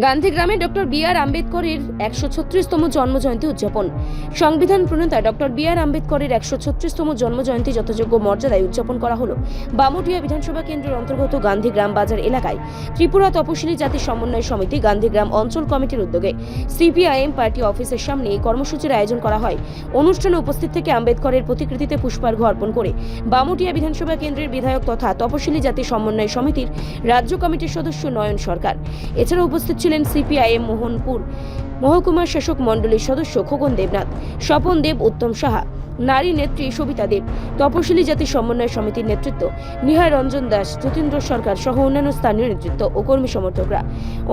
গান্ধীগ্রামে doctor B.R.. আম্বেদকরের 136তম জন্মজয়ন্তী উদযাপন। সংবিধান প্রণেতা ডক্টর বি.আর. আম্বেদকরের 136তম জন্মজয়ন্তী যথাযোগ্য মর্যাদায় উদযাপন করা হলো বামুটিয়া বিধানসভা কেন্দ্রের অন্তর্গত গান্ধীগ্রাম বাজার এলাকায় ত্রিপুরা তপশিলি জাতি সমন্বয় সমিতি গান্ধীগ্রাম অঞ্চল কমিটির উদ্যোগে সিপিআইএম পার্টি অফিসের সামনে এই কর্মসূচির আয়োজন করা হয়। অনুষ্ঠানে উপস্থিত থেকে আম্বেদকরের প্রতিকৃতিতে পুষ্পার্ঘ্য অর্পণ করে বামুটিয়া বিধানসভা কেন্দ্রের বিধায়ক তথা তপশিলি জাতি সমন্বয় সমিতির রাজ্য কমিটির সদস্য নয়ন সরকার। এছাড়া উপস্থিত ছিলেন সিপিআইএম মোহনপুর মহকুমা শাসক মণ্ডলীর সদস্য খোকন দেবনাথ, স্বপন দেব, উত্তম সাহা, নারী নেত্রী সবিতা দেব, তপশিলি জাতি সমন্বয় সমিতির নেতৃত্ব নিহার রঞ্জন দাস, যতীন্দ্র সরকার সহ অন্যান্য স্থানীয় নেতৃত্ব ও কর্মী সমর্থকরা।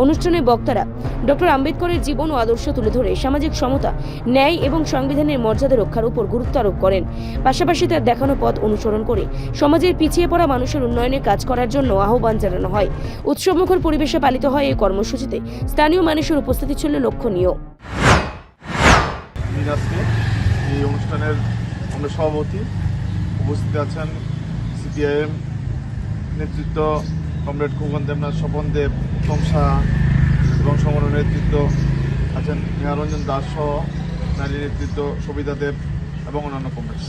অনুষ্ঠানে বক্তারা ডক্টর আম্বেদকরের জীবন ও আদর্শ তুলে ধরে সামাজিক সমতা, ন্যায় এবং সংবিধানের মর্যাদা রক্ষার উপর গুরুত্ব আরোপ করেন। পাশাপাশি তার দেখানো পথ অনুসরণ করে সমাজের পিছিয়ে পড়া মানুষের উন্নয়নের কাজ করার জন্য আহ্বান জানানো হয়। উৎসবমুখর পরিবেশে পালিত হয় এই কর্মসূচিতে স্থানীয় মানুষের উপস্থিতি ছিল লক্ষণীয়। এই অনুষ্ঠানের আমরা সভাপতি উপস্থিত আছেন সিপিআইএম নেতৃত্ব কমরেড খোকন দেবনাথ, স্বপন দেব, উত্তম সাহা এবং সংগঠনের নেতৃত্ব আছেন নিহারঞ্জন দাস সহ নারী নেতৃত্ব সবিতা দেব এবং অন্যান্য কমরেড।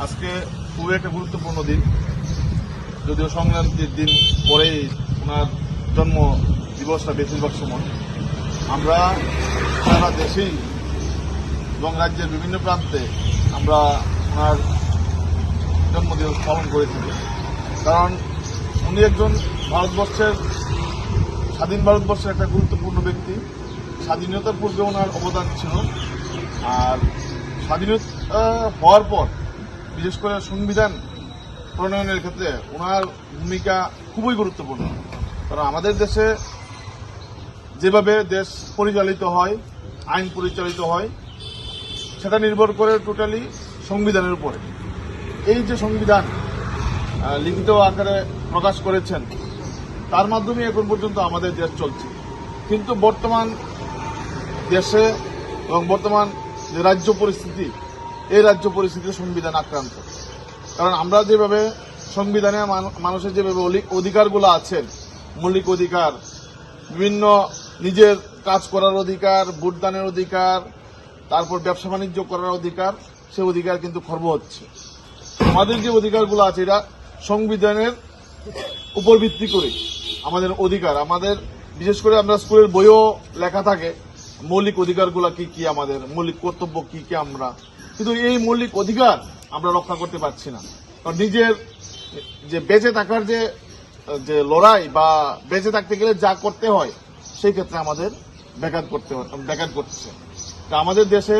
আজকে খুবই একটা গুরুত্বপূর্ণ দিন, যদিও সংক্রান্তির দিন পরেই ওনার জন্ম দিবসটা বেশিরভাগ সময় আমরা সারা দেশেই এবং রাজ্যের বিভিন্ন প্রান্তে আমরা ওনার জন্মদিবস পালন করে থাকি। কারণ উনি একজন স্বাধীন ভারতবর্ষের একটা গুরুত্বপূর্ণ ব্যক্তি। স্বাধীনতার পূর্বে ওনার অবদান ছিল, আর স্বাধীনতা হওয়ার পর বিশেষ করে সংবিধান প্রণয়নের ক্ষেত্রে ওনার ভূমিকা খুবই গুরুত্বপূর্ণ। কারণ আমাদের দেশে যেভাবে দেশ পরিচালিত হয়, আইন পরিচালিত হয়, সেটা নির্ভর করে টোটালি সংবিধানের উপরে। এই যে সংবিধান লিখিত আকারে প্রকাশ করেছেন, তার মাধ্যমে এখন পর্যন্ত আমাদের দেশ চলছে। কিন্তু বর্তমান দেশে এবং বর্তমান যে রাজ্য পরিস্থিতি, এই রাজ্য পরিস্থিতিতে সংবিধান আক্রান্ত। কারণ আমরা যেভাবে সংবিধানে মানুষের যেভাবে অধিকারগুলো আছেন, মৌলিক অধিকার, বিভিন্ন নিজের কাজ করার অধিকার, ভোটদানের অধিকার, তারপর ব্যবসা বাণিজ্য করার অধিকার, সে অধিকার কিন্তু খর্ব হচ্ছে। আমাদের যে অধিকারগুলো আছে এটা সংবিধানের উপর ভিত্তি করে আমাদের অধিকার, আমাদের বিশেষ করে আমরা স্কুলের বইও লেখা থাকে মৌলিক অধিকারগুলো কি কি, আমাদের মৌলিক কর্তব্য কি কি আমরা, কিন্তু এই মৌলিক অধিকার আমরা রক্ষা করতে পারছি না। কারণ নিজের যে বেঁচে থাকার যে লড়াই বা বেঁচে থাকতে গেলে যা করতে হয়, সেই ক্ষেত্রে আমাদের ব্যাঘাত করছে। আমাদের দেশে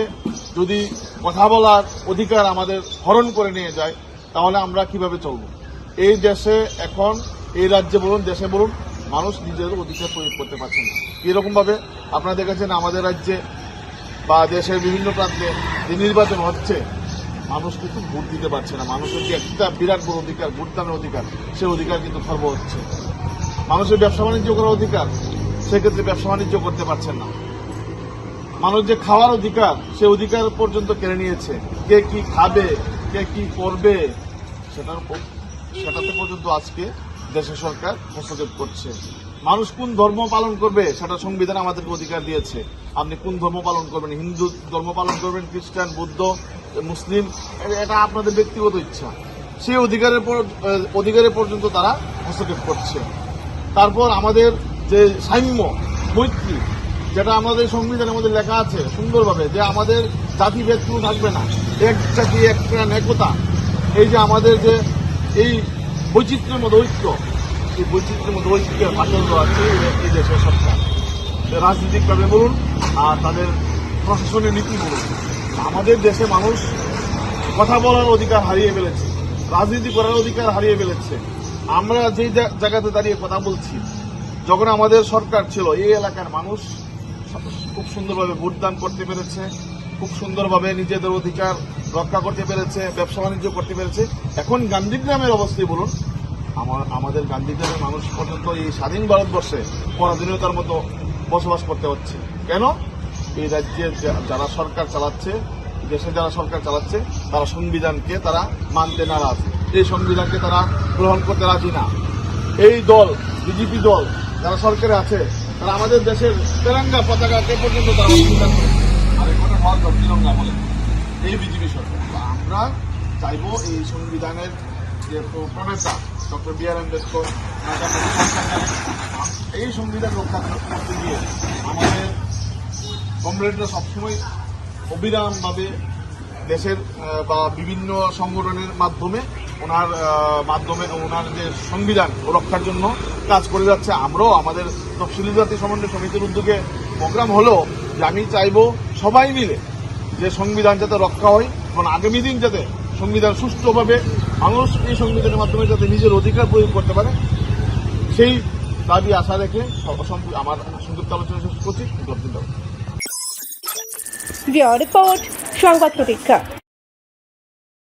যদি কথা বলার অধিকার আমাদের হরণ করে নিয়ে যায়, তাহলে আমরা কিভাবে চলব? এই দেশে এখন, এই রাজ্যে বলুন, দেশে বলুন, মানুষ নিজের অধিকার প্রয়োগ করতে পারছে না। এরকম ভাবে আপনারা দেখেছেন আমাদের রাজ্যে বা দেশের বিভিন্ন প্রান্তে যে নির্বাচন হচ্ছে, মানুষ কিন্তু ভোট দিতে পারছে না। মানুষের যে একটা বিরাট বড় অধিকার, ভোটদানের অধিকার, সে অধিকার কিন্তু খর্ব হচ্ছে। মানুষের ব্যবসা বাণিজ্য করার অধিকার, সেক্ষেত্রে ব্যবসা বাণিজ্য করতে পারছেন না। মানুষ যে খাওয়ার অধিকার, সে অধিকার পর্যন্ত কেড়ে নিয়েছে। কে কি খাবে, কে কি করবে, সেটাতে পর্যন্ত আজকে দেশের সরকার হস্তক্ষেপ করছে। মানুষ কোন ধর্ম পালন করবে, সেটা সংবিধান আমাদেরকে অধিকার দিয়েছে। আপনি কোন ধর্ম পালন করবেন, হিন্দু ধর্ম পালন করবেন, খ্রিস্টান, বৌদ্ধ, মুসলিম, এটা আপনাদের ব্যক্তিগত ইচ্ছা। সেই অধিকারের পর্যন্ত তারা হস্তক্ষেপ করছে। তারপর আমাদের যে সাম্য, মৈত্রী, যেটা আমাদের সংবিধানের মধ্যে লেখা আছে সুন্দরভাবে, যে আমাদের জাতিভেদ কোনো থাকবে না, এক জাতি এক প্রাণ একতা, এই যে আমাদের যে এই বৈচিত্র্যের মধ্যে ঐক্য, এই বৈচিত্র্যের মধ্যে ঐক্যের আচরণ আছে এই দেশের সরকার, রাজনৈতিকভাবে বলুন আর তাদের প্রশাসনের নীতি বলুন। আমাদের দেশে মানুষ কথা বলার অধিকার হারিয়ে ফেলেছে, রাজনীতি করার অধিকার হারিয়ে ফেলেছে। আমরা যেই জায়গাতে দাঁড়িয়ে কথা বলছি, যখন আমাদের সরকার ছিল, এই এলাকার মানুষ খুব সুন্দরভাবে ভোটদান করতে পেরেছে, খুব সুন্দরভাবে নিজেদের অধিকার রক্ষা করতে পেরেছে, ব্যবসা বাণিজ্য করতে পেরেছে। এখন গান্ধীগ্রামের অবস্থায় বলুন, আমাদের গান্ধীগ্রামের মানুষ পর্যন্ত এই স্বাধীন ভারতবর্ষে পরাধীনতার মতো বসবাস করতে হচ্ছে। কেন? এই রাজ্যের যারা সরকার চালাচ্ছে, দেশে যারা সরকার চালাচ্ছে, তারা সংবিধানকে তারা মানতে নারাজ, এই সংবিধানকে তারা গ্রহণ করতে রাজি না। এই দল, বিজেপি দল যারা সরকারে আছে, তারা আমাদের দেশের তেরঙ্গা পতাকাকে পর্যন্ত তারা অস্বীকার করে, আর এখানে হল তিরঙ্গা বলে এই বিজেপি সরকার। তো আমরা চাইবো এই সংবিধানের যে প্রণেতা ডক্টর বি আর আম্বেদকর, এই সংবিধান রক্ষা করতে গিয়ে আমাদের কমরেডরা সবসময় অবিরামভাবে দেশের বা বিভিন্ন সংগঠনের মাধ্যমে ওনার যে সংবিধান রক্ষার জন্য কাজ করে যাচ্ছে। আমরাও আমাদের তফসিলি জাতি সমন্বয় সমিতির উদ্যোগে প্রোগ্রাম হলো যে আমি চাইবো সবাই মিলে যে সংবিধান যাতে রক্ষা হয় এবং আগামী দিন যাতে সংবিধান সুষ্ঠুভাবে মানুষ এই সংবিধানের মাধ্যমে যাতে নিজের অধিকার প্রয়োগ করতে পারে, সেই দাবি আশা রেখে আমার সংক্ষিপ্ত আলোচনা শেষ করছি। রিপোর্ট সংবাদ প্রতীক্ষা।